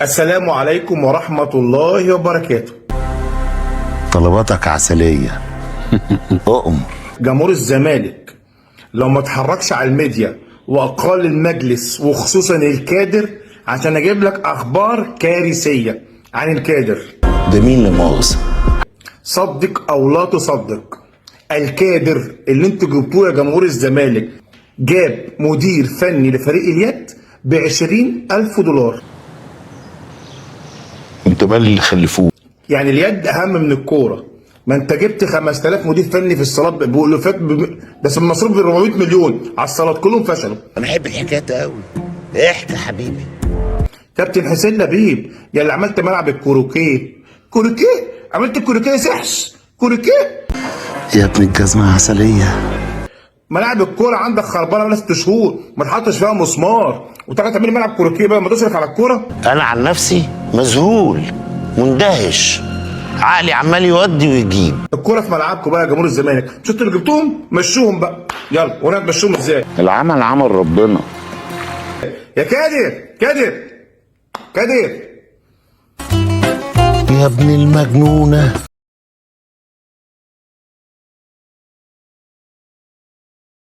السلام عليكم ورحمة الله وبركاته. طلباتك عسلية. أؤمر. جمهور الزمالك لو ما اتحركش على الميديا وأقال المجلس وخصوصا الكادر عشان أجيب لك أخبار كارثية عن الكادر. ده مين لا مؤاخذة؟ صدق أو لا تصدق، الكادر اللي انتوا جبتوه يا جمهور الزمالك جاب مدير فني لفريق اليد ب20,000 دولار. انتوا بقى اللي خلفوه. يعني اليد أهم من الكورة. ما انت جبت 5000 مدير فني في الصالات بألوفات بس المصروف ب 400 مليون على الصالات كلهم فشلوا. انا احب الحكايات قوي. احكي يا حبيبي. كابتن حسين لبيب يا اللي عملت ملعب الكوروكيه. كوروكيه؟ عملت الكوروكيه سحس كوروكيه؟ يا ابن الجزمة عسلية. ملاعب الكوره عندك خربانه بقى 6 شهور ما تحطش فيها مسمار وتاجي تعمل ملعب كوروكيه بقى ما تصرف على الكوره. انا عن نفسي مذهول مندهش، عقلي عمال يودي ويجيب. الكوره في ملعبكم بقى يا جمهور الزمالك، مش انتوا اللي جبتوهم؟ مشوهم بقى يلا، وانا هتمشوهم ازاي؟ العمل عمل ربنا. يا كادر كادر كادر يا ابن المجنونة.